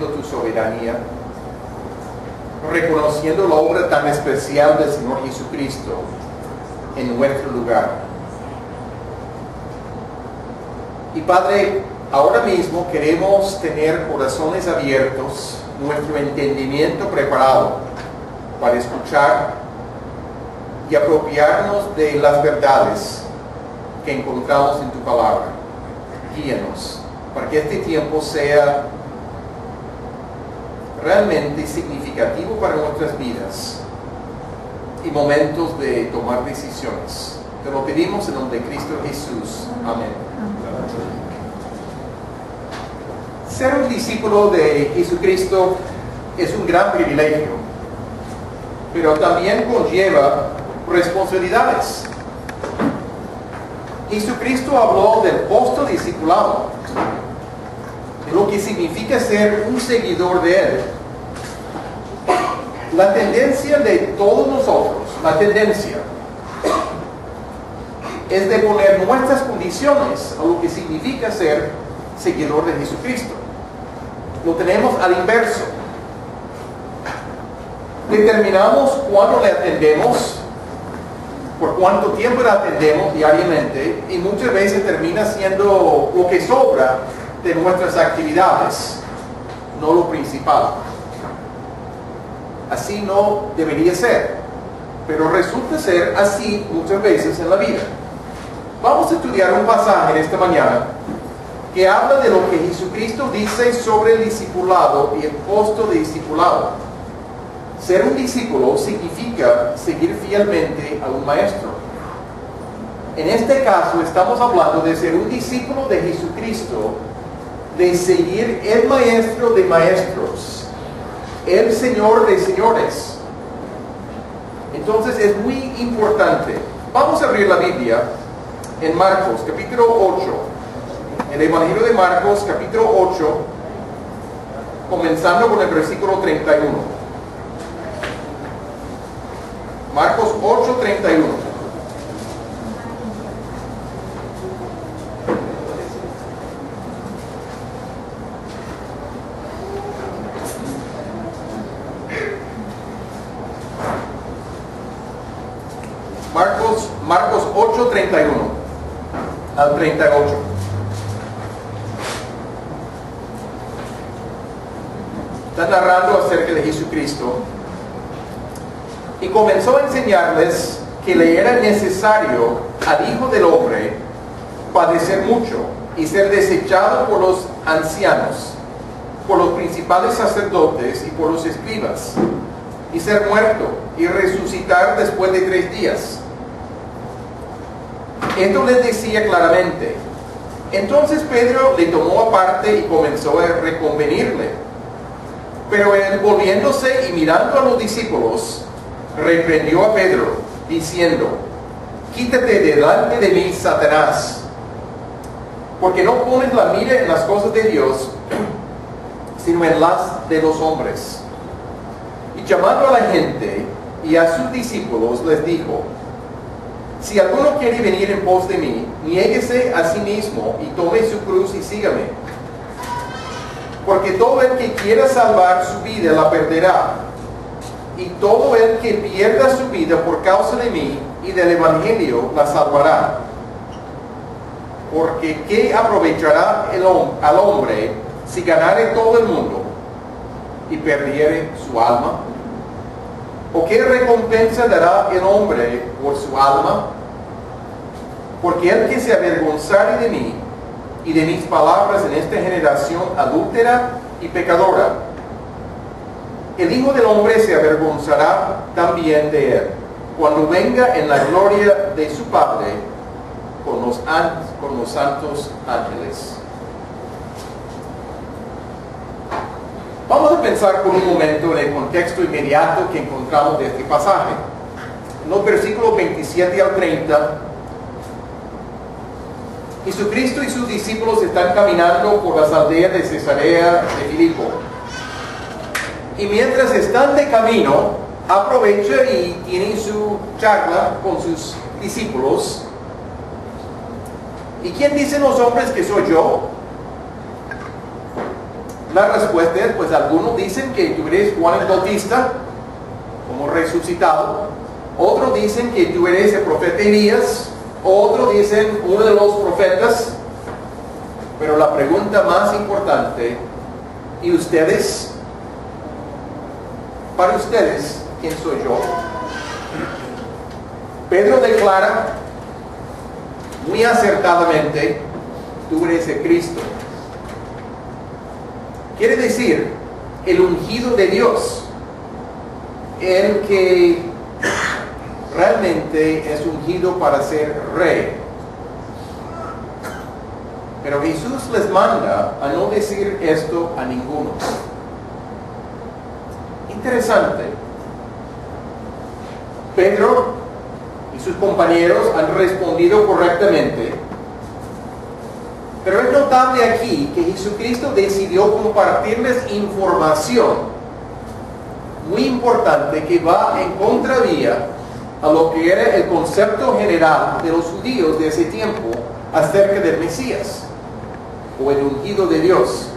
tu soberanía, reconociendo la obra tan especial del Señor Jesucristo en nuestro lugar. Y Padre, ahora mismo queremos tener corazones abiertos, nuestro entendimiento preparado para escuchar y apropiarnos de las verdades que encontramos en tu palabra. Guíanos para que este tiempo sea realmente significativo para nuestras vidas y momentos de tomar decisiones. Te lo pedimos en nombre de Cristo Jesús. Amén. Ser un discípulo de Jesucristo es un gran privilegio, pero también conlleva responsabilidades. Jesucristo habló del postdiscipulado, de lo que significa ser un seguidor de Él. La tendencia de todos nosotros, es de poner nuestras condiciones a lo que significa ser seguidor de Jesucristo. Lo tenemos al inverso. Determinamos cuándo le atendemos, por cuánto tiempo le atendemos diariamente, y muchas veces termina siendo lo que sobra de nuestras actividades, no lo principal. Así no debería ser, pero resulta ser así muchas veces en la vida. Vamos a estudiar un pasaje esta mañana que habla de lo que Jesucristo dice sobre el discipulado y el postdiscipulado. Ser un discípulo significa seguir fielmente a un maestro. En este caso estamos hablando de ser un discípulo de Jesucristo, de seguir el maestro de maestros, el Señor de señores. Entonces es muy importante. Vamos a abrir la Biblia en Marcos, capítulo 8. El Evangelio de Marcos, capítulo 8, comenzando con el versículo 31. Marcos 8, 31. Marcos 8, 31 al 38. Está narrando acerca de Jesucristo y comenzó a enseñarles que le era necesario al Hijo del Hombre padecer mucho y ser desechado por los ancianos, por los principales sacerdotes y por los escribas, y ser muerto y resucitar después de 3 días. Esto les decía claramente. Entonces Pedro le tomó aparte y comenzó a reconvenirle. Pero él, volviéndose y mirando a los discípulos, reprendió a Pedro, diciendo: quítate delante de mí, Satanás, porque no pones la mira en las cosas de Dios, sino en las de los hombres. Y llamando a la gente y a sus discípulos, les dijo: si alguno quiere venir en pos de mí, niéguese a sí mismo y tome su cruz y sígame. Porque todo el que quiera salvar su vida la perderá, y todo el que pierda su vida por causa de mí y del Evangelio la salvará. Porque ¿qué aprovechará al hombre si ganare todo el mundo y perdiere su alma? ¿O qué recompensa dará el hombre por su alma? Porque el que se avergonzare de mí y de mis palabras en esta generación adúltera y pecadora, el Hijo del Hombre se avergonzará también de él, cuando venga en la gloria de su Padre con los santos ángeles. Vamos a pensar por un momento en el contexto inmediato que encontramos de este pasaje. En los versículos 27 al 30, Jesucristo y sus discípulos están caminando por las aldeas de Cesarea de Filipo. Y mientras están de camino, aprovecha y tienen su charla con sus discípulos. ¿Y quién dicen los hombres que soy yo? La respuesta es, pues algunos dicen que tú eres Juan el Bautista, como resucitado. Otros dicen que tú eres el profeta Elías. Otros dicen uno de los profetas. Pero la pregunta más importante, ¿y ustedes? Para ustedes, ¿quién soy yo? Pedro declara muy acertadamente, tú eres el Cristo. Quiere decir, el ungido de Dios, el que realmente es ungido para ser rey. Pero Jesús les manda a no decir esto a ninguno. Interesante. Pedro y sus compañeros han respondido correctamente. Pero es notable aquí que Jesucristo decidió compartirles información muy importante que va en contravía a lo que era el concepto general de los judíos de ese tiempo acerca del Mesías o el ungido de Dios.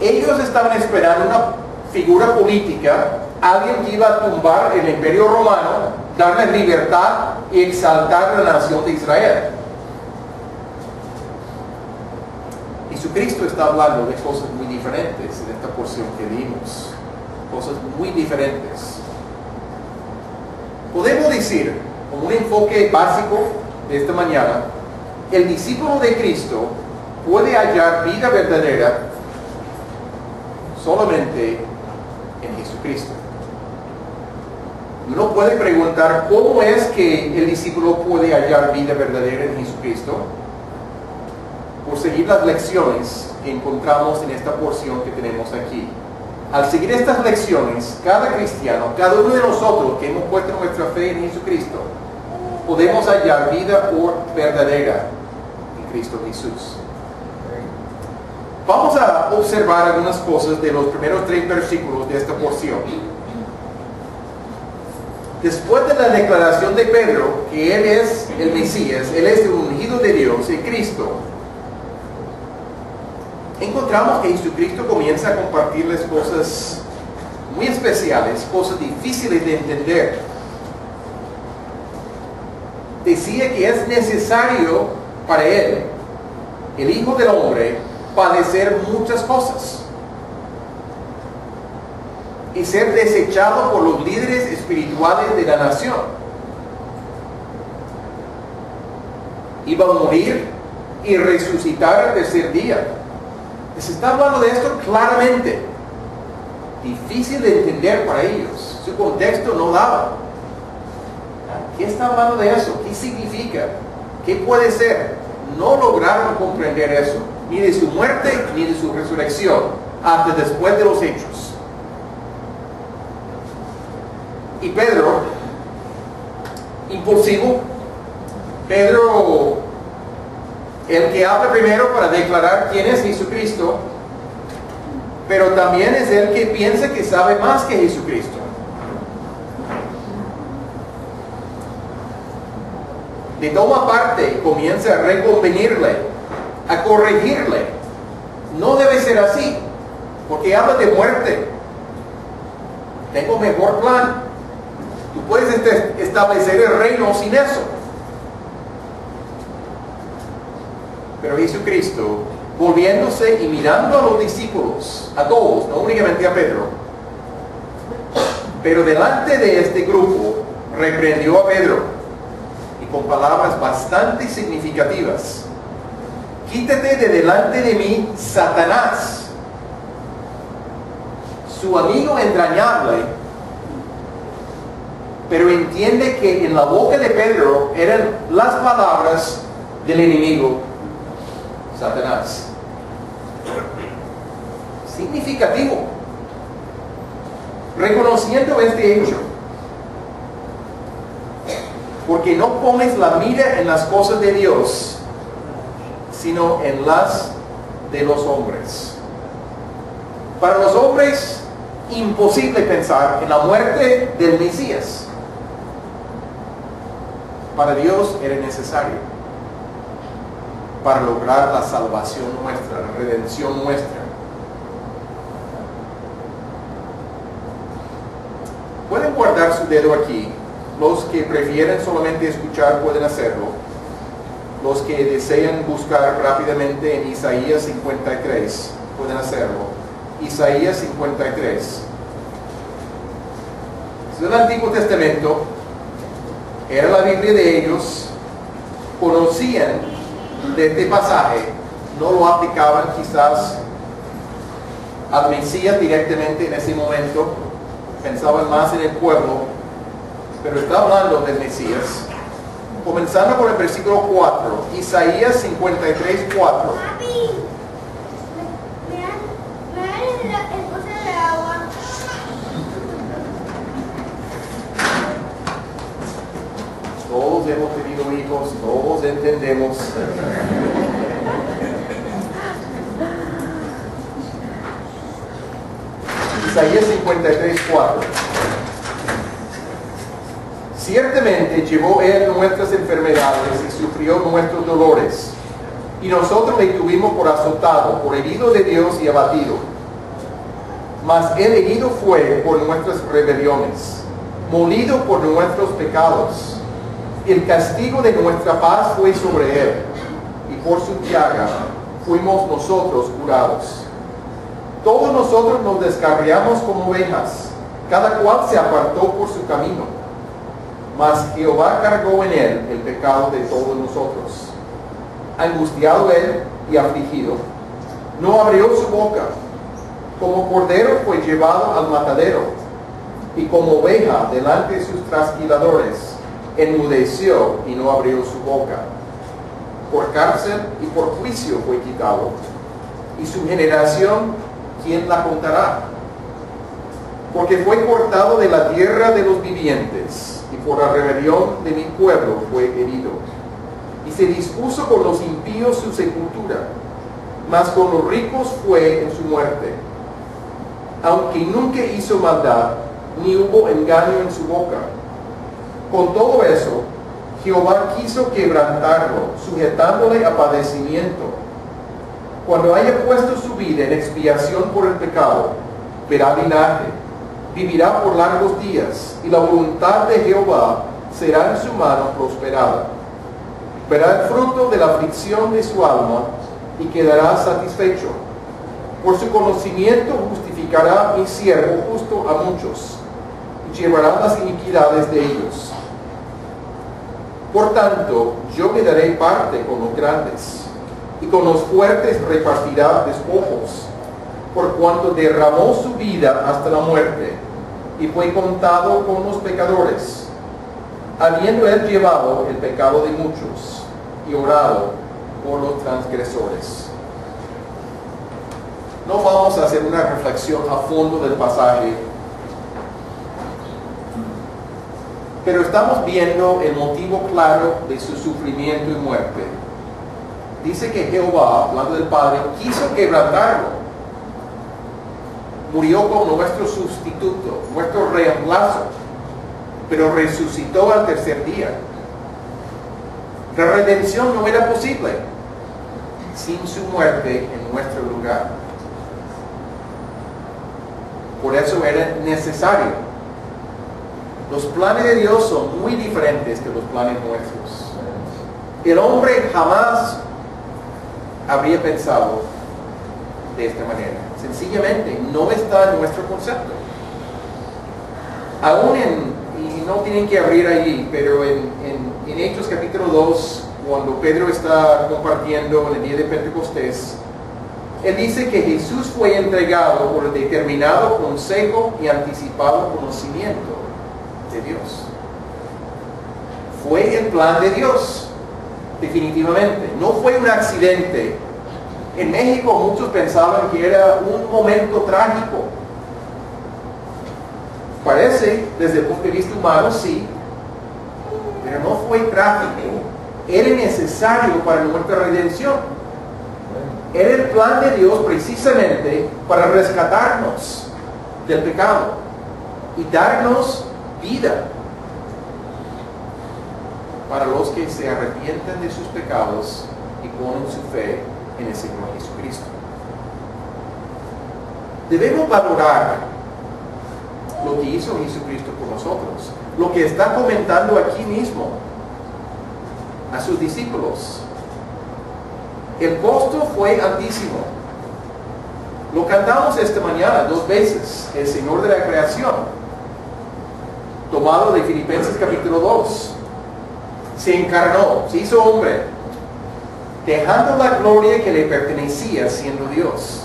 Ellos estaban esperando una figura política, alguien que iba a tumbar el imperio romano, darle libertad y exaltar a la nación de Israel. Jesucristo está hablando de cosas muy diferentes en esta porción que vimos. Cosas muy diferentes. Podemos decir, como un enfoque básico de esta mañana, el discípulo de Cristo puede hallar vida verdadera solamente en Jesucristo. Uno puede preguntar, ¿cómo es que el discípulo puede hallar vida verdadera en Jesucristo? Por seguir las lecciones que encontramos en esta porción que tenemos aquí. Al seguir estas lecciones, cada cristiano, cada uno de nosotros que hemos puesto nuestra fe en Jesucristo, podemos hallar vida verdadera en Cristo Jesús. Vamos a observar algunas cosas de los primeros 3 versículos de esta porción. Después de la declaración de Pedro que Él es el Mesías, Él es el ungido de Dios, el Cristo, encontramos que Jesucristo comienza a compartirles cosas muy especiales, cosas difíciles de entender. Decía que es necesario para Él, el Hijo del Hombre, padecer muchas cosas y ser desechado por los líderes espirituales de la nación. Iba a morir y resucitar al tercer día. Se está hablando de esto claramente. Difícil de entender para ellos. Su contexto no daba. ¿Qué está hablando de eso? ¿Qué significa? ¿Qué puede ser? No lograron comprender eso, ni de su muerte ni de su resurrección, hasta después de los hechos. Y Pedro, impulsivo, Pedro, el que habla primero para declarar quién es Jesucristo, pero también es el que piensa que sabe más que Jesucristo. Le toma parte y comienza a reconvenirle, a corregirle. No debe ser así, porque habla de muerte. Tengo mejor plan. Tú puedes establecer el reino sin eso. Pero Jesucristo, volviéndose y mirando a los discípulos, a todos, no únicamente a Pedro, pero delante de este grupo, reprendió a Pedro, y con palabras bastante significativas: quítate de delante de mí, Satanás. Su amigo entrañable, pero entiende que en la boca de Pedro eran las palabras del enemigo, Satanás. Significativo. Reconociendo este hecho, porque no pones la mira en las cosas de Dios, sino en las de los hombres. Para los hombres, imposible pensar en la muerte del Mesías. Para Dios era necesario. para lograr la salvación nuestra, la redención nuestra. Pueden guardar su dedo aquí. Los que prefieren solamente escuchar pueden hacerlo. Los que desean buscar rápidamente en Isaías 53 pueden hacerlo. Isaías 53. Es el Antiguo Testamento. Era la Biblia de ellos. Conocían de este pasaje. No lo aplicaban quizás al Mesías directamente en ese momento. Pensaban más en el pueblo. Pero está hablando del Mesías. Comenzando con el versículo 4. Isaías 53, 4. Papi, me das el coso de agua. Todos hemos tenido hijos, todos entendemos. Isaías 53, 4. Ciertamente llevó él nuestras enfermedades y sufrió nuestros dolores. Y nosotros le tuvimos por azotado, por herido de Dios y abatido. Mas él herido fue por nuestras rebeliones, molido por nuestros pecados. El castigo de nuestra paz fue sobre él, y por su llaga fuimos nosotros curados. Todos nosotros nos descarriamos como ovejas, cada cual se apartó por su camino. Mas Jehová cargó en él el pecado de todos nosotros. Angustiado él y afligido, no abrió su boca. Como cordero fue llevado al matadero, y como oveja delante de sus trasquiladores, enmudeció y no abrió su boca. Por cárcel y por juicio fue quitado. Y su generación, ¿quién la contará? Porque fue cortado de la tierra de los vivientes, y por la rebelión de mi pueblo fue herido. Y se dispuso con los impíos su sepultura, mas con los ricos fue en su muerte. Aunque nunca hizo maldad, ni hubo engaño en su boca. Con todo eso, Jehová quiso quebrantarlo, sujetándole a padecimiento. Cuando haya puesto su vida en expiación por el pecado, verá linaje, vivirá por largos días, y la voluntad de Jehová será en su mano prosperada. Verá el fruto de la aflicción de su alma, y quedará satisfecho. Por su conocimiento justificará mi siervo justo a muchos, y llevará las iniquidades de ellos. Por tanto, yo le daré parte con los grandes, y con los fuertes repartirá despojos, por cuanto derramó su vida hasta la muerte, y fue contado con los pecadores, habiendo él llevado el pecado de muchos, y orado por los transgresores. No vamos a hacer una reflexión a fondo del pasaje, pero estamos viendo el motivo claro de su sufrimiento y muerte. Dice que Jehová, hablando del Padre, quiso quebrantarlo. Murió como nuestro sustituto, nuestro reemplazo, pero resucitó al tercer día. La redención no era posible sin su muerte en nuestro lugar. Por eso era necesario. Los planes de Dios son muy diferentes de los planes nuestros. El hombre jamás habría pensado de esta manera. Sencillamente no está en nuestro concepto. Aún y no tienen que abrir allí, pero en Hechos capítulo 2, cuando Pedro está compartiendo en el día de Pentecostés, él dice que Jesús fue entregado por el determinado consejo y anticipado conocimiento de Dios. Fue el plan de Dios, definitivamente. No fue un accidente. En México muchos pensaban que era un momento trágico. Parece, desde el punto de vista humano, sí, pero no fue trágico. Era necesario para nuestra redención. Era el plan de Dios precisamente para rescatarnos del pecado y darnos vida. Para los que se arrepientan de sus pecados y ponen su fe en el Señor Jesucristo. Debemos valorar lo que hizo Jesucristo por nosotros, lo que está comentando aquí mismo a sus discípulos. El costo fue altísimo. Lo cantamos esta mañana 2 veces, el Señor de la creación, tomado de Filipenses capítulo 2. Se encarnó, se hizo hombre, dejando la gloria que le pertenecía siendo Dios.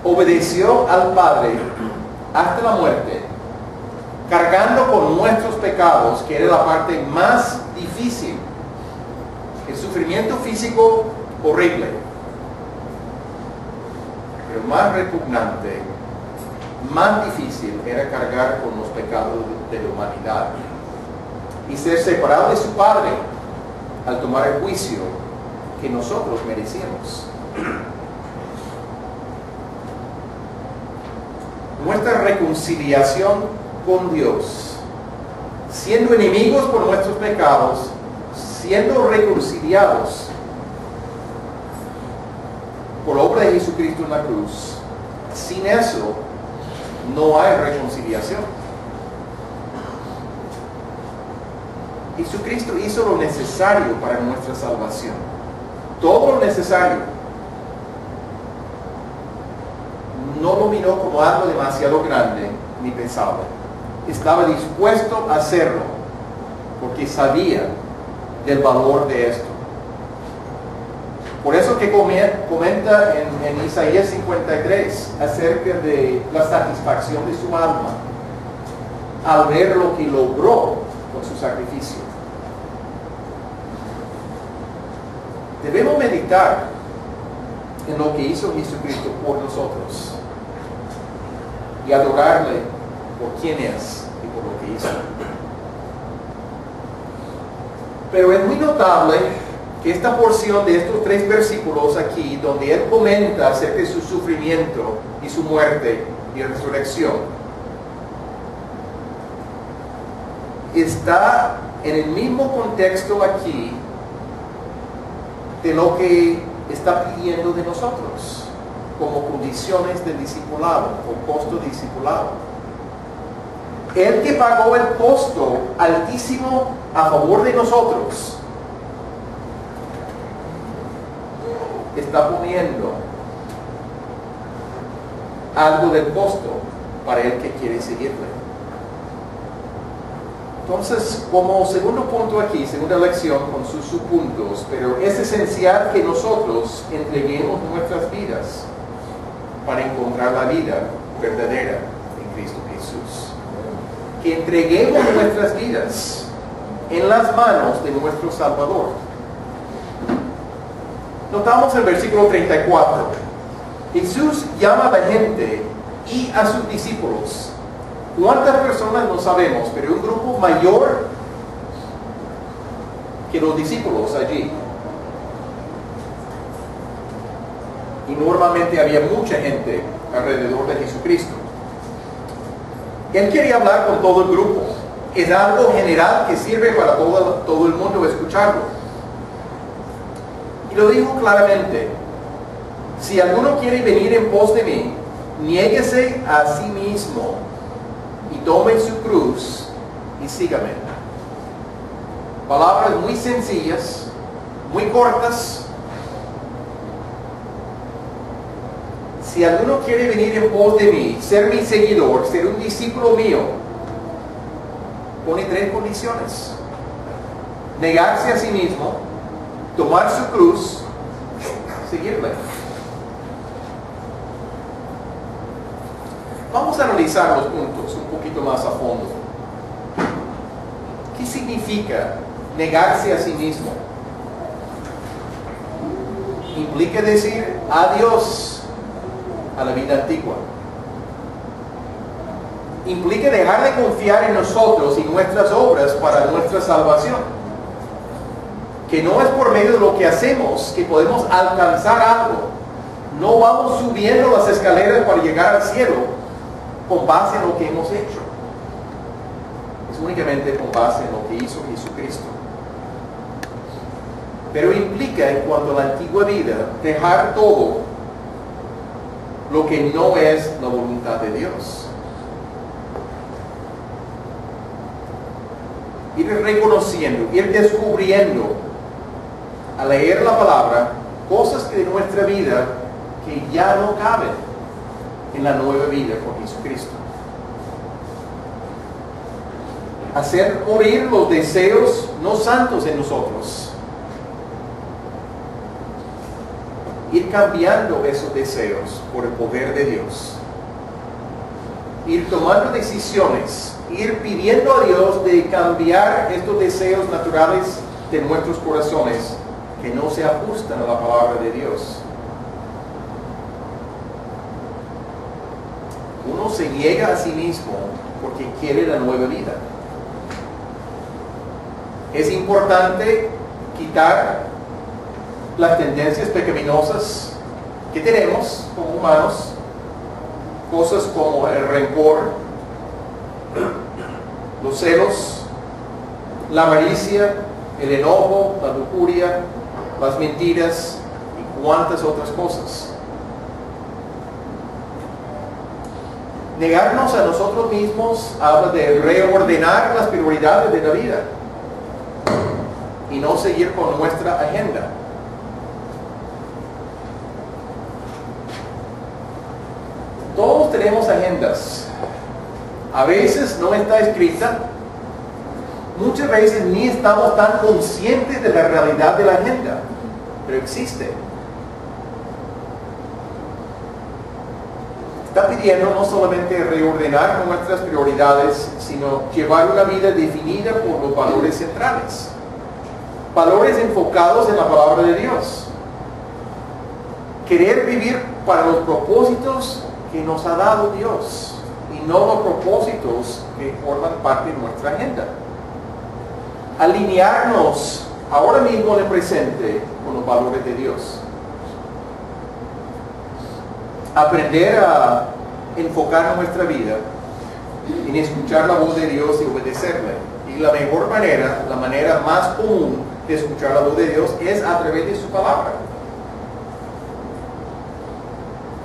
Obedeció al Padre hasta la muerte, cargando con nuestros pecados, que era la parte más difícil. El sufrimiento físico horrible, pero más repugnante, más difícil era cargar con los pecados de la humanidad y ser separado de su Padre al tomar el juicio que nosotros merecíamos. Nuestra reconciliación con Dios, siendo enemigos por nuestros pecados, siendo reconciliados por obra de Jesucristo en la cruz, sin eso no hay reconciliación. Jesucristo hizo lo necesario para nuestra salvación, todo lo necesario. No lo miró como algo demasiado grande ni pesado. Estaba dispuesto a hacerlo porque sabía del valor de esto. Por eso que comenta en Isaías 53 acerca de la satisfacción de su alma al ver lo que logró con su sacrificio. Debemos meditar en lo que hizo Jesucristo por nosotros y adorarle por quién es y por lo que hizo. Pero es muy notable que esta porción de estos 3 versículos aquí, donde él comenta acerca de su sufrimiento y su muerte y resurrección, está en el mismo contexto aquí de lo que está pidiendo de nosotros como condiciones del discipulado o costo de discipulado. El que pagó el costo altísimo a favor de nosotros está poniendo algo del costo para el que quiere seguirle. Entonces, como segundo punto aquí, segunda lección con sus subpuntos, pero es esencial que nosotros entreguemos nuestras vidas para encontrar la vida verdadera en Cristo Jesús. Que entreguemos nuestras vidas en las manos de nuestro Salvador. Notamos el versículo 34. Jesús llama a la gente y a sus discípulos. ¿Cuántas personas? No sabemos, pero un grupo mayor que los discípulos allí. Y normalmente había mucha gente alrededor de Jesucristo. Él quería hablar con todo el grupo. Es algo general que sirve para todo el mundo escucharlo. Y lo dijo claramente: si alguno quiere venir en pos de mí, niéguese a sí mismo y tome su cruz y sígame. Palabras muy sencillas, muy cortas. Si alguno quiere venir en pos de mí, ser mi seguidor, ser un discípulo mío, pone 3 condiciones: negarse a sí mismo, tomar su cruz, seguirme. Vamos a analizar los puntos un poquito más a fondo. ¿Qué significa negarse a sí mismo? Implica decir adiós a la vida antigua. Implica dejar de confiar en nosotros y nuestras obras para nuestra salvación. Que no es por medio de lo que hacemos que podemos alcanzar algo. No vamos subiendo las escaleras para llegar al cielo con base en lo que hemos hecho. Es únicamente con base en lo que hizo Jesucristo. pero implica en cuanto a la antigua vida dejar todo lo que no es la voluntad de Dios. Ir reconociendo, ir descubriendo, al leer la palabra, cosas de nuestra vida que ya no caben en la nueva vida con Jesucristo. Hacer morir los deseos no santos en nosotros. Ir cambiando esos deseos por el poder de Dios. Ir tomando decisiones, ir pidiendo a Dios de cambiar estos deseos naturales de nuestros corazones que no se ajustan a la palabra de Dios. Uno se niega a sí mismo porque quiere la nueva vida. Es importante quitar las tendencias pecaminosas que tenemos como humanos, cosas como el rencor, los celos, la avaricia, el enojo, la lujuria, las mentiras y cuantas otras cosas. Negarnos a nosotros mismos habla de reordenar las prioridades de la vida y no seguir con nuestra agenda. Todos tenemos agendas. A veces no está escrita. Muchas veces ni estamos tan conscientes de la realidad de la agenda, pero existe. Está pidiendo no solamente reordenar nuestras prioridades, sino llevar una vida definida por los valores centrales. Valores enfocados en la palabra de Dios. Querer vivir para los propósitos que nos ha dado Dios y no los propósitos que forman parte de nuestra agenda. Alinearnos ahora mismo en el presente con los valores de Dios. Aprender a enfocar nuestra vida en escuchar la voz de Dios y obedecerle. Y la mejor manera, la manera más común de escuchar la voz de Dios es a través de su palabra.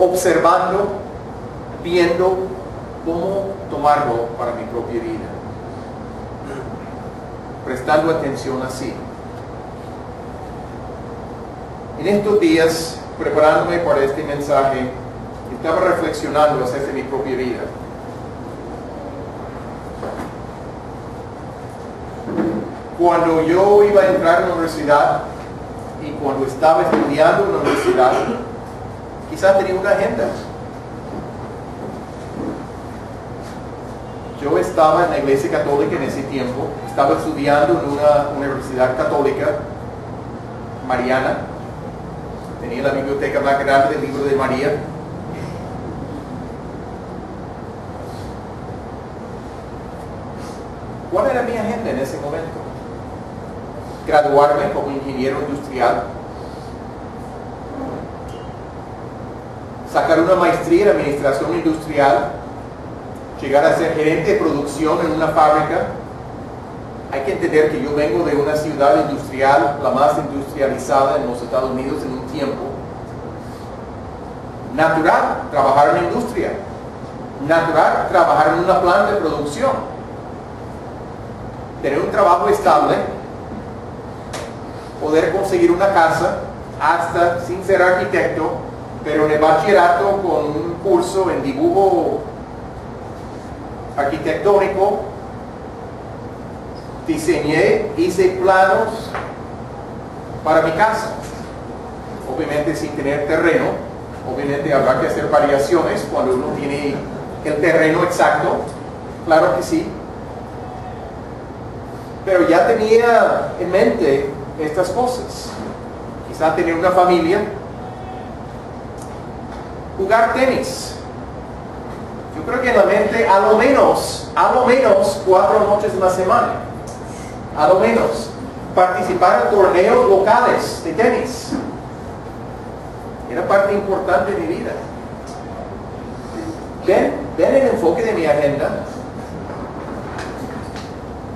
Observando, viendo cómo tomarlo para mi propia vida. Prestando atención así. En estos días, preparándome para este mensaje, estaba reflexionando acerca de mi propia vida. Cuando yo iba a entrar a la universidad y cuando estaba estudiando en la universidad, quizás tenía una agenda. Yo estaba en la iglesia católica en ese tiempo, estaba estudiando en una universidad católica mariana, tenía la biblioteca más grande del libro de María. ¿Cuál era mi agenda en ese momento? Graduarme como ingeniero industrial, sacar una maestría en administración industrial, llegar a ser gerente de producción en una fábrica. Hay que entender que yo vengo de una ciudad industrial, la más industrializada en los Estados Unidos en un tiempo. Natural, trabajar en la industria. Natural, trabajar en una planta de producción. Tener un trabajo estable, poder conseguir una casa, hasta sin ser arquitecto, pero en el bachillerato con un curso en dibujo arquitectónico, diseñé, hice planos para mi casa, obviamente sin tener terreno, obviamente habrá que hacer variaciones cuando uno tiene el terreno exacto, claro que sí, pero ya tenía en mente estas cosas, quizá tener una familia, jugar tenis. Yo creo que en la mente a lo menos 4 noches en la semana, a lo menos, participar en torneos locales de tenis. Era parte importante de mi vida. ¿Ven el enfoque de mi agenda?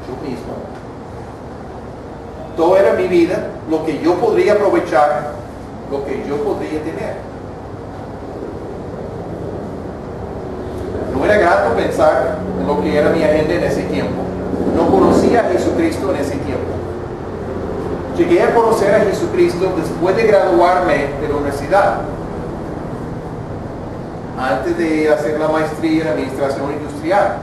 Yo mismo. Todo era mi vida, lo que yo podría aprovechar, lo que yo podría tener. No era grato pensar en lo que era mi agenda en ese tiempo. No conocía a Jesucristo en ese tiempo. Llegué a conocer a Jesucristo después de graduarme de la universidad. Antes de hacer la maestría en administración industrial.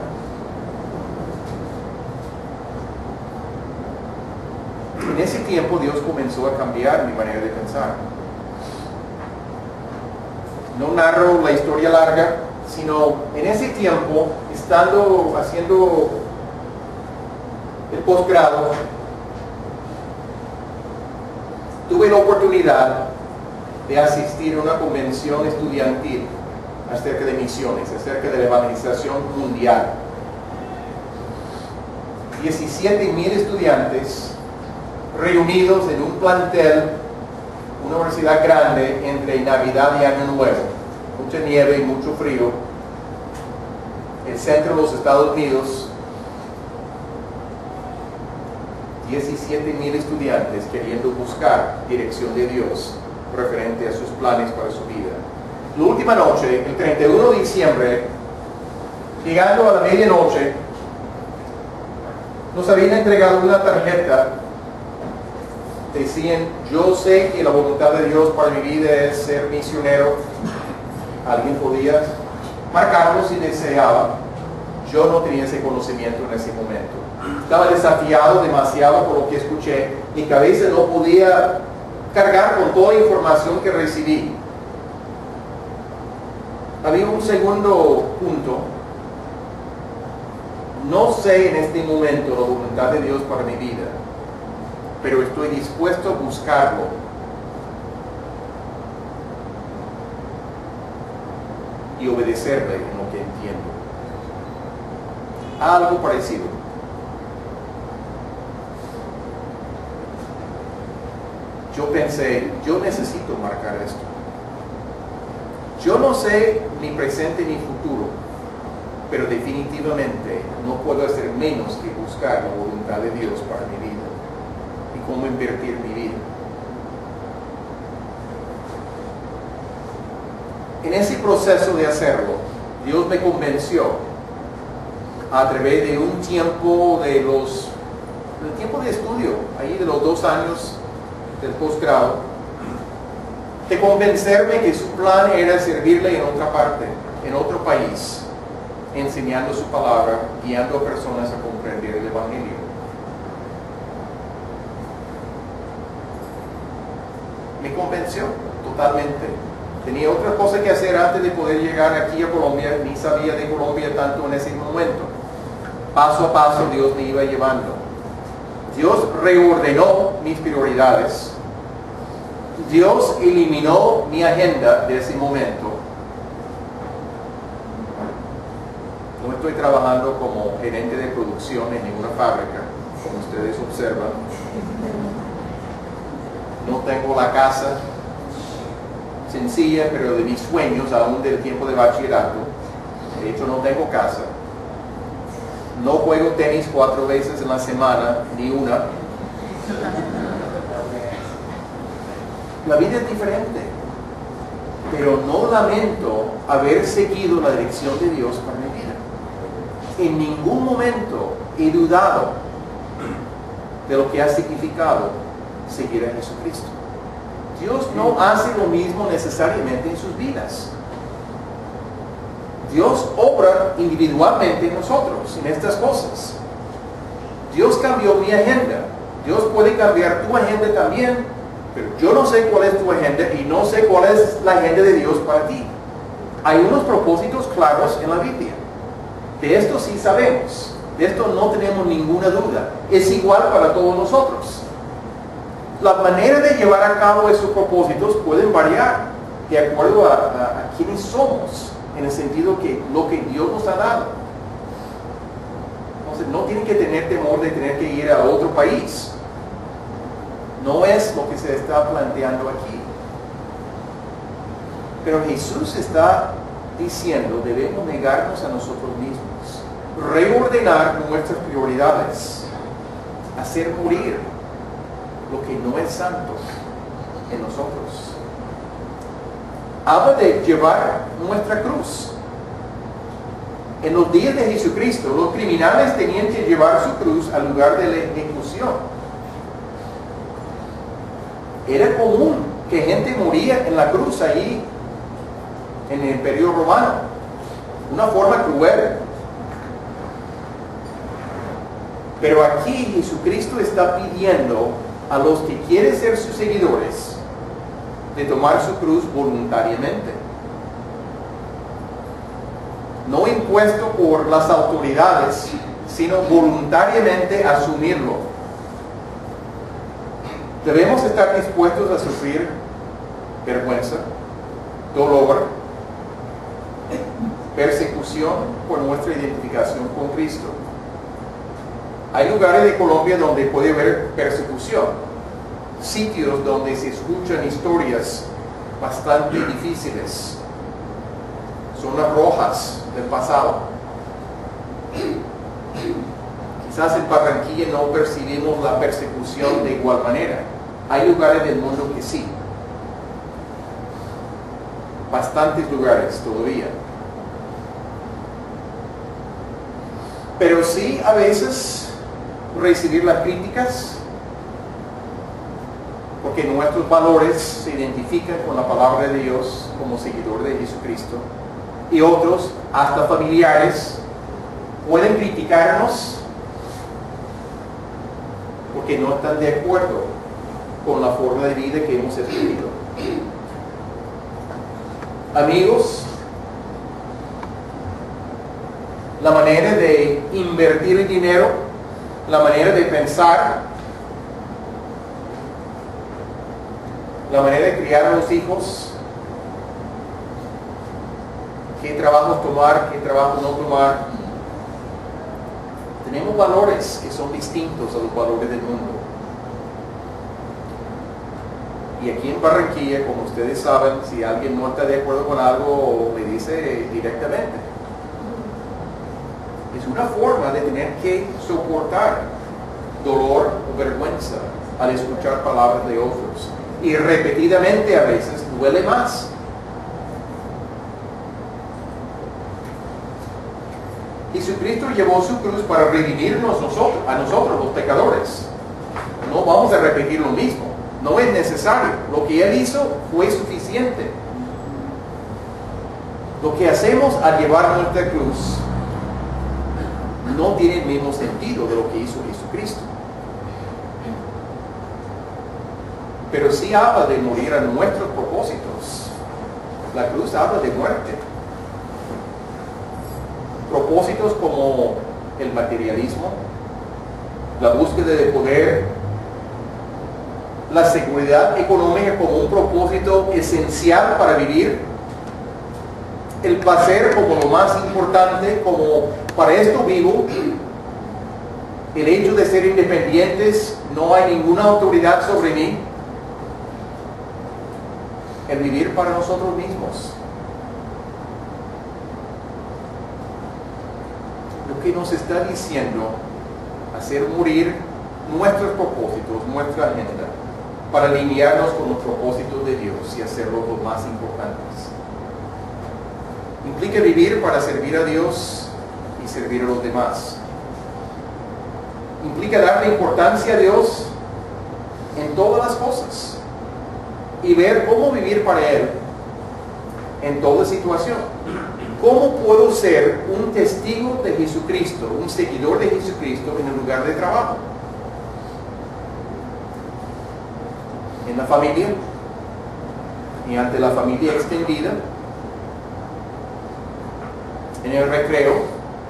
En ese tiempo Dios comenzó a cambiar mi manera de pensar. No narro la historia larga, sino en ese tiempo, haciendo el posgrado, tuve la oportunidad de asistir a una convención estudiantil acerca de misiones, acerca de la evangelización mundial. 17,000 estudiantes reunidos en un plantel, una universidad grande, entre Navidad y Año Nuevo. Mucha nieve y mucho frío. El centro de los Estados Unidos. 17,000 estudiantes queriendo buscar dirección de Dios referente a sus planes para su vida. La última noche, el 31 de diciembre, llegando a la medianoche, nos habían entregado una tarjeta. Decían: yo sé que la voluntad de Dios para mi vida es ser misionero. Alguien podía marcarlo si deseaba. Yo no tenía ese conocimiento en ese momento. Estaba desafiado demasiado por lo que escuché. Mi cabeza no podía cargar con toda la información que recibí. Había un segundo punto. No sé en este momento la voluntad de Dios para mi vida, pero estoy dispuesto a buscarlo. Y obedecerle en lo que entiendo. Algo parecido. Yo pensé, yo necesito marcar esto. Yo no sé ni presente ni futuro, pero definitivamente no puedo hacer menos que buscar la voluntad de Dios para mi vida y cómo invertir mi vida. En ese proceso de hacerlo, Dios me convenció a través de un tiempo del tiempo de estudio, ahí de los 2 años del posgrado, de convencerme que su plan era servirle en otra parte, en otro país, enseñando su palabra, guiando a personas a comprender el Evangelio. Me convenció totalmente. Tenía otra cosa que hacer antes de poder llegar aquí a Colombia, ni sabía de Colombia tanto en ese momento. Paso a paso Dios me iba llevando. Dios reordenó mis prioridades. Dios eliminó mi agenda de ese momento. No estoy trabajando como gerente de producción en ninguna fábrica, como ustedes observan. No tengo la casa sencilla, pero de mis sueños, aún del tiempo de bachillerato. De hecho, no tengo casa. No juego tenis 4 veces en la semana, ni una. La vida es diferente, pero no lamento haber seguido la dirección de Dios para mi vida. En ningún momento he dudado de lo que ha significado seguir a Jesucristo. Dios no hace lo mismo necesariamente en sus vidas. Dios obra individualmente en nosotros, en estas cosas. Dios cambió mi agenda. Dios puede cambiar tu agenda también, pero yo no sé cuál es tu agenda y no sé cuál es la agenda de Dios para ti. Hay unos propósitos claros en la Biblia. De esto sí sabemos. De esto no tenemos ninguna duda. Es igual para todos nosotros. La manera de llevar a cabo esos propósitos pueden variar de acuerdo a quiénes somos, en el sentido que lo que Dios nos ha dado. Entonces, no tienen que tener temor de tener que ir a otro país. No es lo que se está planteando aquí. Pero Jesús está diciendo, debemos negarnos a nosotros mismos, reordenar nuestras prioridades, hacer morir lo que no es santo en nosotros. Habla de llevar nuestra cruz. En los días de Jesucristo, los criminales tenían que llevar su cruz al lugar de la ejecución. Era común que gente moría en la cruz ahí en el Imperio Romano. Una forma cruel. Pero aquí Jesucristo está pidiendo a los que quieren ser sus seguidores de tomar su cruz voluntariamente. No impuesto por las autoridades, sino voluntariamente asumirlo. Debemos estar dispuestos a sufrir vergüenza, dolor, persecución por nuestra identificación con Cristo. Hay lugares de Colombia donde puede haber persecución, sitios donde se escuchan historias bastante difíciles, zonas rojas del pasado. Quizás en Barranquilla no percibimos la persecución de igual manera. Hay lugares del mundo que sí. Bastantes lugares todavía. Pero sí, a veces recibir las críticas, porque nuestros valores se identifican con la palabra de Dios como seguidor de Jesucristo, y otros, hasta familiares, pueden criticarnos porque no están de acuerdo con la forma de vida que hemos escogido. Amigos, la manera de invertir el dinero, la manera de pensar, la manera de criar a los hijos, qué trabajos tomar, qué trabajos no tomar. Tenemos valores que son distintos a los valores del mundo. Y aquí en Barranquilla, como ustedes saben, si alguien no está de acuerdo con algo, me dice directamente. Es una forma de tener que soportar dolor o vergüenza al escuchar palabras de otros. Y repetidamente a veces duele más. Jesucristo llevó su cruz para redimirnos a nosotros los pecadores. No vamos a repetir lo mismo. No es necesario. Lo que Él hizo fue suficiente. Lo que hacemos al llevar nuestra cruz no tiene el mismo sentido de lo que hizo Jesucristo. Pero sí habla de morir a nuestros propósitos. La cruz habla de muerte. Propósitos como el materialismo, la búsqueda de poder, la seguridad económica como un propósito esencial para vivir, el placer como lo más importante, como para esto vivo, el hecho de ser independientes, no hay ninguna autoridad sobre mí, el vivir para nosotros mismos. Lo que nos está diciendo, hacer morir nuestros propósitos, nuestra agenda, para alinearnos con los propósitos de Dios y hacerlos los más importantes. Implica vivir para servir a Dios y servir a los demás. Implica darle importancia a Dios en todas las cosas y ver cómo vivir para Él en toda situación. ¿Cómo puedo ser un testigo de Jesucristo, un seguidor de Jesucristo en el lugar de trabajo? En la familia y ante la familia extendida. En el recreo,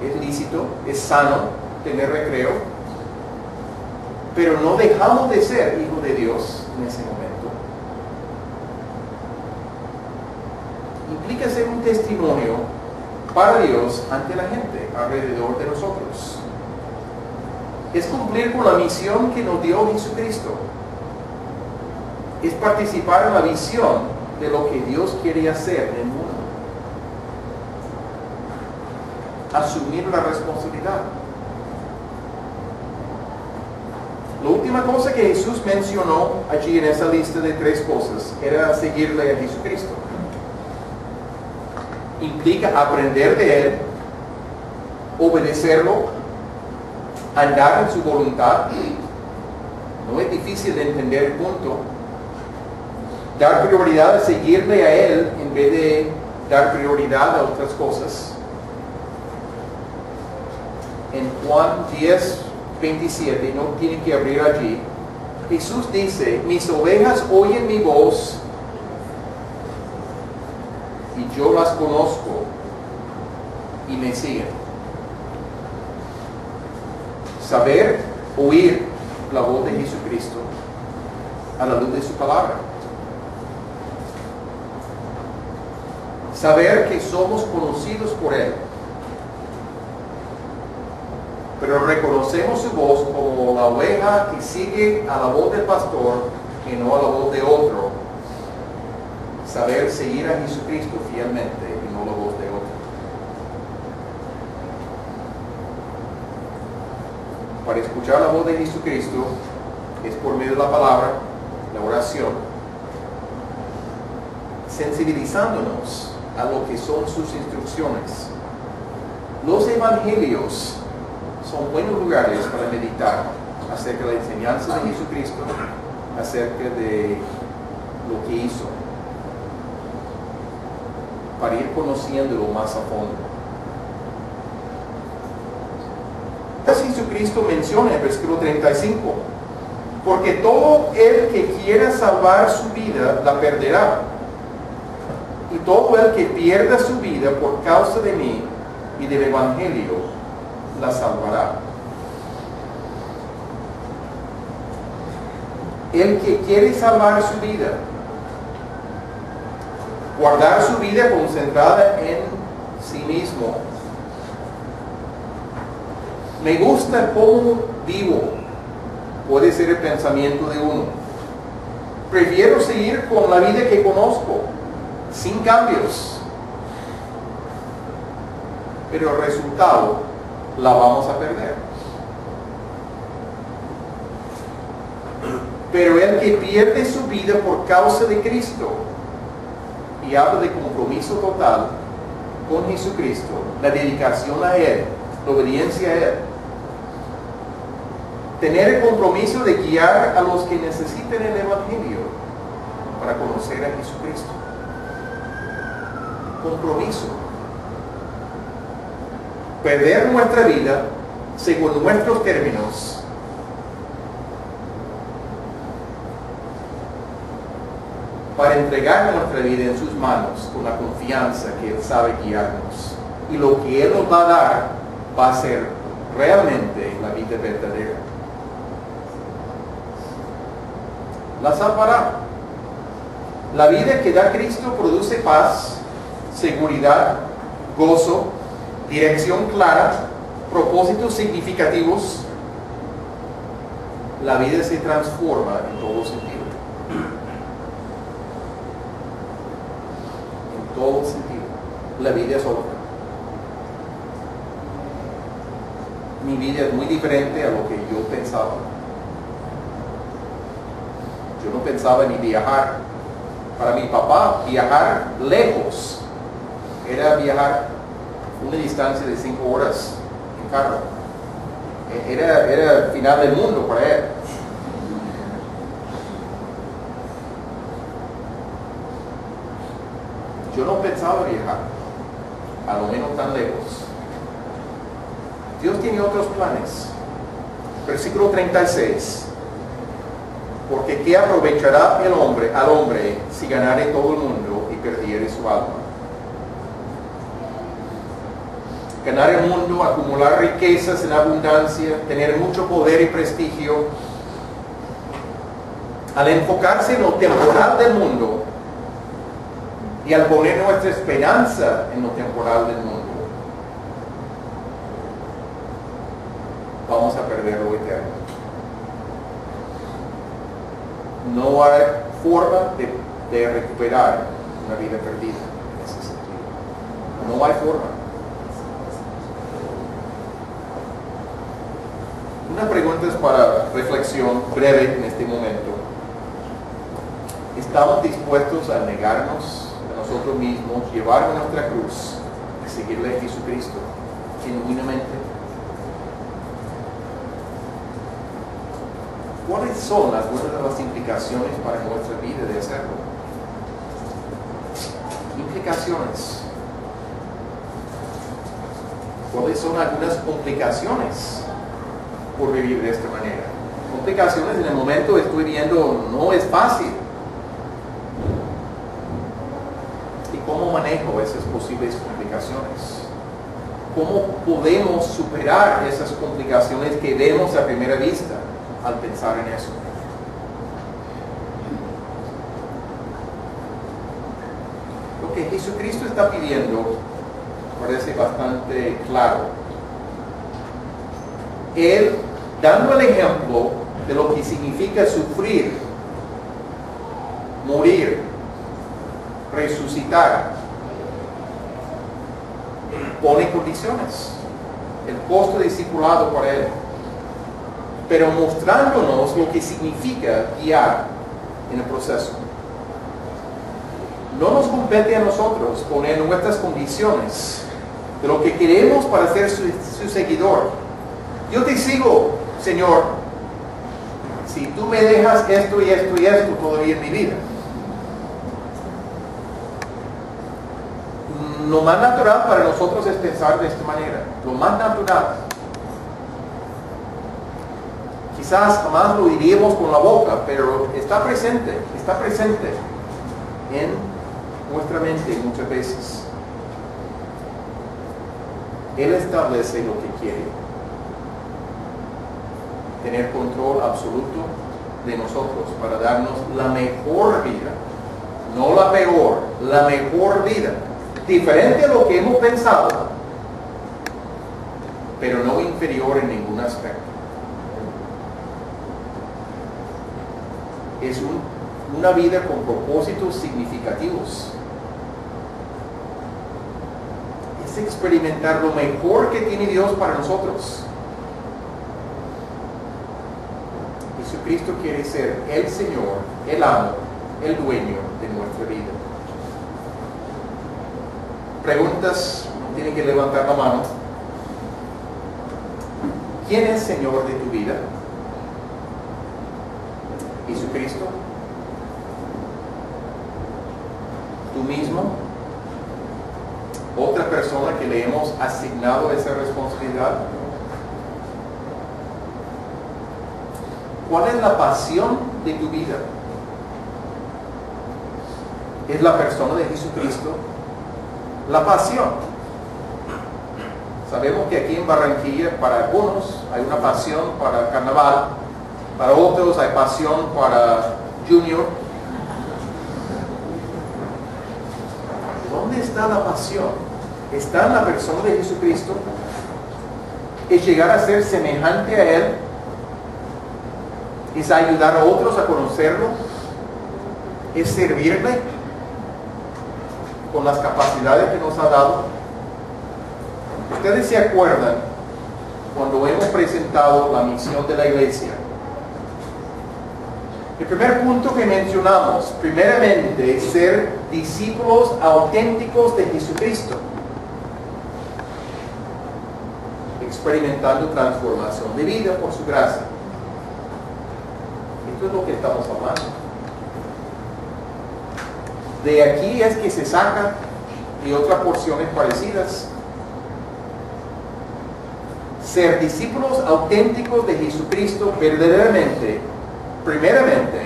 es lícito, es sano tener recreo, pero no dejamos de ser hijos de Dios en ese momento. Implica ser un testimonio para Dios ante la gente alrededor de nosotros. Es cumplir con la misión que nos dio Jesucristo. Es participar en la visión de lo que Dios quiere hacer en el mundo. Asumir la responsabilidad. La última cosa que Jesús mencionó allí en esa lista de 3 cosas era seguirle a Jesucristo. Implica aprender de Él, obedecerlo, andar en su voluntad. No es difícil de entender el punto. Dar prioridad a seguirle a Él en vez de dar prioridad a otras cosas. En Juan 10:27, no tienen que abrir allí, Jesús dice: mis ovejas oyen mi voz y yo las conozco y me siguen. Saber oír la voz de Jesucristo a la luz de su palabra. Saber que somos conocidos por Él, pero reconocemos su voz como la oveja que sigue a la voz del pastor y no a la voz de otro. Saber seguir a Jesucristo fielmente y no la voz de otro. Para escuchar la voz de Jesucristo es por medio de la palabra, la oración, sensibilizándonos a lo que son sus instrucciones. Los evangelios son buenos lugares para meditar acerca de la enseñanza de Jesucristo, acerca de lo que hizo, para ir conociéndolo más a fondo. Jesucristo menciona en versículo 35, porque todo el que quiera salvar su vida la perderá, y todo el que pierda su vida por causa de mí y del evangelio la salvará. El que quiere salvar su vida, guardar su vida concentrada en sí mismo. Me gusta cómo vivo, puede ser el pensamiento de uno. Prefiero seguir con la vida que conozco, sin cambios. Pero el resultado la vamos a perder. Pero el que pierde su vida por causa de Cristo, y habla de compromiso total con Jesucristo, la dedicación a Él, la obediencia a Él, tener el compromiso de guiar a los que necesiten el evangelio para conocer a Jesucristo. Compromiso. Perder nuestra vida según nuestros términos para entregar nuestra vida en sus manos con la confianza que Él sabe guiarnos. Y lo que Él nos va a dar va a ser realmente la vida verdadera. La salvará. La vida que da Cristo produce paz, seguridad, gozo, dirección clara, propósitos significativos. La vida se transforma en todo sentido. En todo sentido. La vida es otra. Mi vida es muy diferente a lo que yo pensaba. Yo no pensaba ni viajar. Para mi papá, viajar lejos era viajar una distancia de 5 horas en carro. Era el final del mundo para él. Yo no pensaba viajar, a lo menos tan lejos. Dios tiene otros planes. Versículo 36. Porque ¿qué aprovechará al hombre si ganare todo el mundo y perdiere su alma? Ganar el mundo, acumular riquezas en abundancia, tener mucho poder y prestigio. Al enfocarse en lo temporal del mundo y al poner nuestra esperanza en lo temporal del mundo, vamos a perder lo eterno. No hay forma de recuperar una vida perdida en ese sentido. No hay forma. Una pregunta preguntas para reflexión breve en este momento. ¿Estamos dispuestos a negarnos a nosotros mismos, llevar nuestra cruz y seguirle a Jesucristo genuinamente? ¿Cuáles son algunas de las implicaciones para nuestra vida de hacerlo? Implicaciones. ¿Cuáles son algunas complicaciones por vivir de esta manera? Complicaciones en el momento estoy viendo no es fácil. ¿Y cómo manejo esas posibles complicaciones? ¿Cómo podemos superar esas complicaciones que vemos a primera vista al pensar en eso? Lo que Jesucristo está pidiendo parece bastante claro. Él, dando el ejemplo de lo que significa sufrir, morir, resucitar, pone condiciones, el costo de discipulado para él, pero mostrándonos lo que significa guiar en el proceso. No nos compete a nosotros poner nuestras condiciones de lo que queremos para ser su seguidor. Yo te sigo, Señor, si tú me dejas esto y esto y esto todavía en mi vida. Lo más natural para nosotros es pensar de esta manera. Lo más natural. Quizás jamás lo diríamos con la boca, pero está presente en nuestra mente muchas veces. Él establece lo que quiere. Tener control absoluto de nosotros para darnos la mejor vida. No la peor, la mejor vida. Diferente a lo que hemos pensado, pero no inferior en ningún aspecto. Es una vida con propósitos significativos. Es experimentar lo mejor que tiene Dios para nosotros. Jesucristo quiere ser el Señor, el amo, el dueño de nuestra vida. Preguntas, tienen que levantar la mano. ¿Quién es Señor de tu vida? ¿Jesucristo? ¿Tú mismo? ¿Otra persona que le hemos asignado esa responsabilidad? ¿Cuál es la pasión de tu vida? ¿Es la persona de Jesucristo? La pasión. Sabemos que aquí en Barranquilla para algunos hay una pasión para el carnaval, para otros hay pasión para Junior. ¿Dónde está la pasión? ¿Está en la persona de Jesucristo? ¿Es llegar a ser semejante a Él? ¿Es ayudar a otros a conocerlo? ¿Es servirle con las capacidades que nos ha dado? Ustedes se acuerdan cuando hemos presentado la misión de la iglesia. El primer punto que mencionamos, primeramente, es ser discípulos auténticos de Jesucristo, experimentando transformación de vida por su gracia. Esto es lo que estamos hablando. De aquí es que se saca y otras porciones parecidas. Ser discípulos auténticos de Jesucristo verdaderamente, primeramente,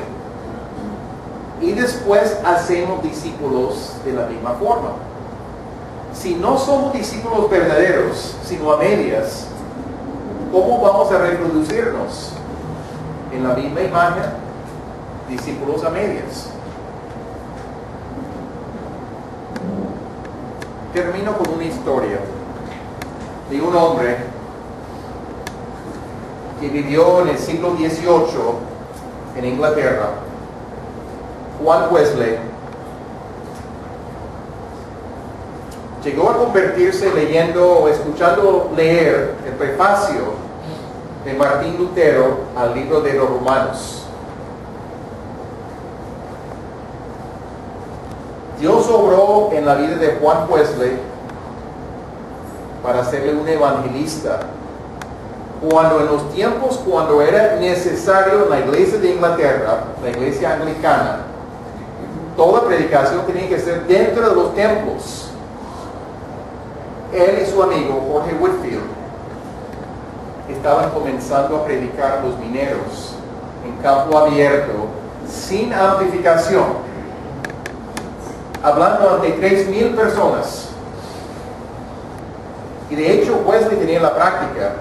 y después hacemos discípulos de la misma forma. Si no somos discípulos verdaderos, sino a medias, ¿cómo vamos a reproducirnos? En la misma imagen, discípulos a medias. Termino con una historia de un hombre que vivió en el siglo XVIII en Inglaterra, Juan Wesley. Llegó a convertirse leyendo o escuchando leer el prefacio de Martín Lutero al libro de los Romanos. Dios obró en la vida de Juan Wesley para hacerle un evangelista. Cuando en los tiempos cuando era necesario en la iglesia de Inglaterra, la iglesia anglicana, toda predicación tenía que ser dentro de los templos. Él y su amigo Jorge Whitfield estaban comenzando a predicar a los mineros en campo abierto, sin amplificación, hablando ante 3,000 personas. Y de hecho Wesley tenía la práctica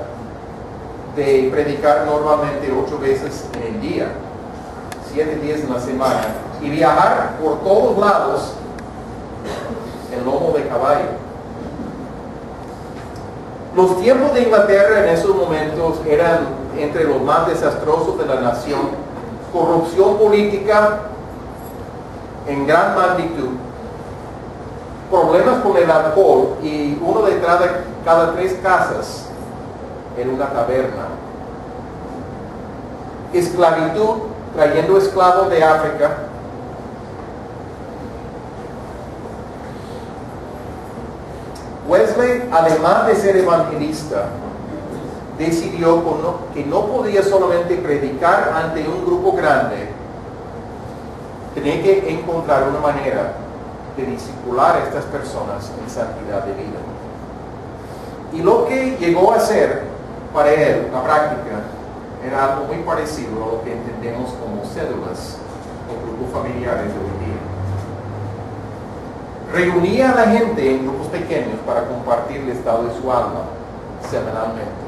de predicar normalmente 8 veces en el día, 7 días en la semana, y viajar por todos lados en lomo de caballo. Los tiempos de Inglaterra en esos momentos eran entre los más desastrosos de la nación. Corrupción política en gran magnitud, problemas con el alcohol, y uno de cada 3 casas en una taberna. Esclavitud, trayendo esclavos de África. Wesley, además de ser evangelista, decidió que no podía solamente predicar ante un grupo grande, tenía que encontrar una manera de discipular a estas personas en santidad de vida. Y lo que llegó a hacer para él, la práctica, era algo muy parecido a lo que entendemos como células o grupos familiares de hoy día. Reunía a la gente en grupos pequeños para compartir el estado de su alma semanalmente.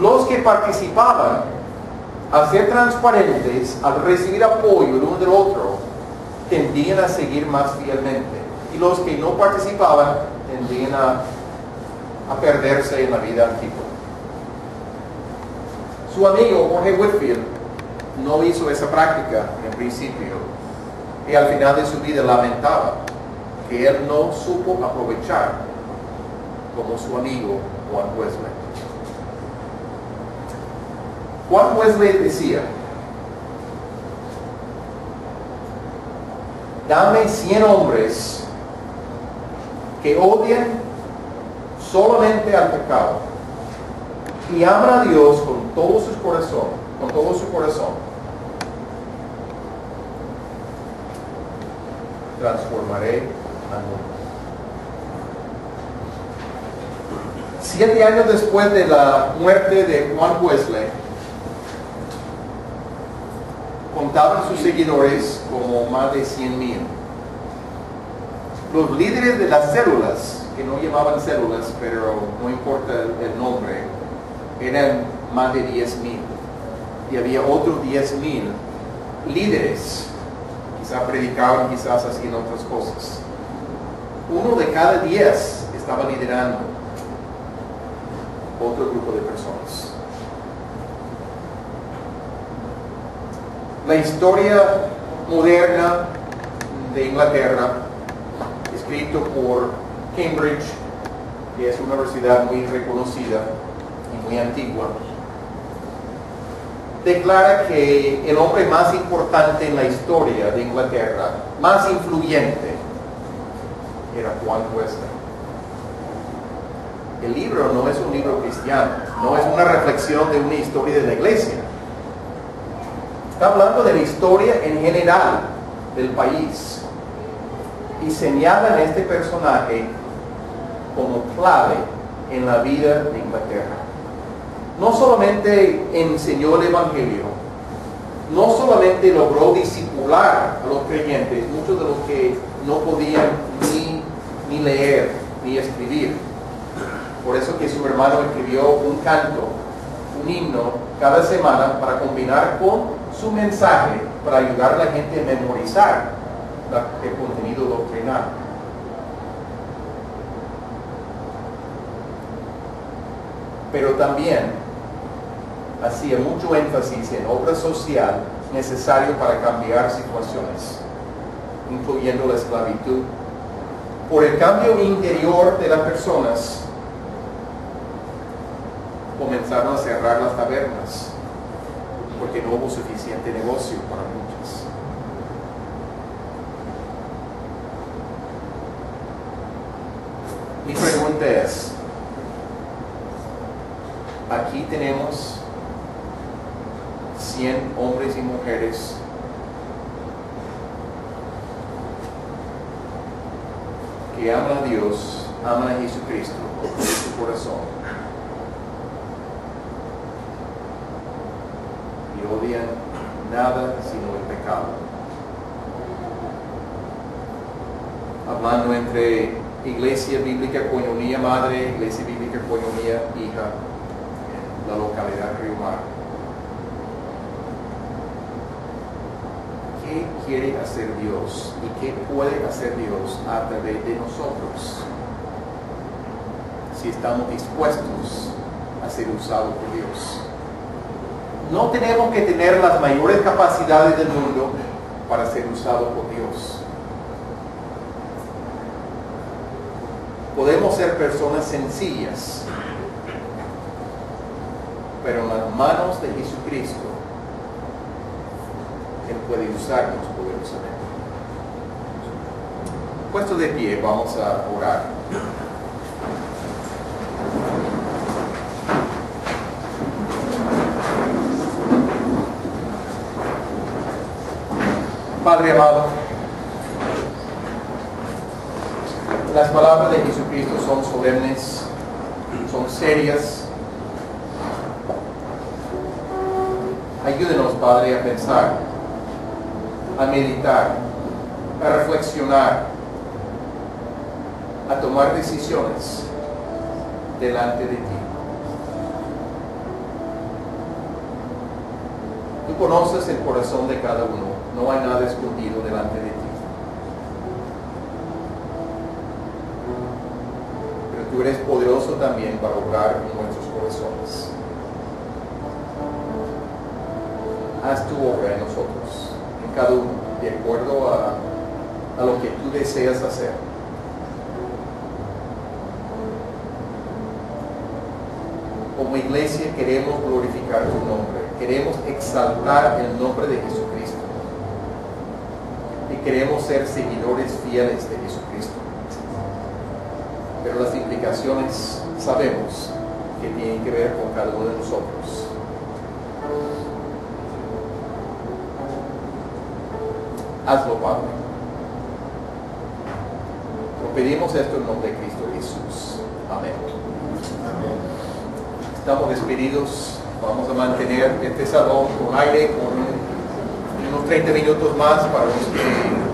Los que participaban, al ser transparentes, al recibir apoyo el uno del otro, tendían a seguir más fielmente. Y los que no participaban tendían a perderse en la vida antigua. Su amigo Jorge Whitfield no hizo esa práctica en principio, y al final de su vida lamentaba que él no supo aprovechar como su amigo Juan Wesley. Juan Wesley decía: dame 100 hombres que odien solamente al pecado y aman a Dios con todo su corazón, transformaré al mundo. 7 años después de la muerte de Juan Wesley, contaban sus seguidores como más de 100,000. Los líderes de las células, que no llamaban células, pero no importa el nombre, eran más de 10,000. Y había otros 10,000 líderes. Quizás predicaban, quizás hacían otras cosas. Uno de cada 10 estaba liderando otro grupo de personas. La historia moderna de Inglaterra, escrito por Cambridge, que es una universidad muy reconocida y muy antigua, declara que el hombre más importante en la historia de Inglaterra, más influyente, era Juan Wesley. El libro no es un libro cristiano, no es una reflexión de una historia de la iglesia. Está hablando de la historia en general del país y señalan a este personaje como clave en la vida de Inglaterra. No solamente enseñó el Evangelio, no solamente logró discipular a los creyentes, muchos de los que no podían ni leer ni escribir. Por eso que su hermano escribió un canto, un himno cada semana para combinar con su mensaje, para ayudar a la gente a memorizar el contenido doctrinal. Pero también hacía mucho énfasis en obra social necesario para cambiar situaciones, incluyendo la esclavitud. Por el cambio interior de las personas, comenzaron a cerrar las tabernas porque no hubo suficiente negocio para muchos. Mi pregunta es, aquí tenemos 100 hombres y mujeres que aman a Dios, aman a Jesucristo con todo su corazón y odian nada sino el pecado. Hablando entre Iglesia Bíblica Koinonia Madre, Iglesia Bíblica Koinonia Hija, en la localidad Río Mar. ¿Qué quiere hacer Dios y qué puede hacer Dios a través de nosotros si estamos dispuestos a ser usados por Dios? No tenemos que tener las mayores capacidades del mundo para ser usados por Dios. Podemos ser personas sencillas, pero en las manos de Jesucristo Él puede usarnos poderosamente. Puesto de pie, vamos a orar. Padre amado, las palabras de Jesucristo son solemnes, son serias. Ayúdenos, Padre, a pensar, a meditar, a reflexionar, a tomar decisiones delante de ti. Tú conoces el corazón de cada uno, no hay nada escondido delante de ti. Pero tú eres poderoso también para obrar en nuestros corazones. Haz tu obra en nosotros, en cada uno, de acuerdo a lo que tú deseas hacer. Como iglesia queremos glorificar tu nombre, queremos exaltar el nombre de Jesucristo y queremos ser seguidores fieles de Jesucristo. Pero las implicaciones sabemos que tienen que ver con cada uno de nosotros. Hazlo, Padre. Lo pedimos esto en nombre de Cristo Jesús. Amén. Estamos despedidos. Vamos a mantener este salón con aire por unos 30 minutos más para los que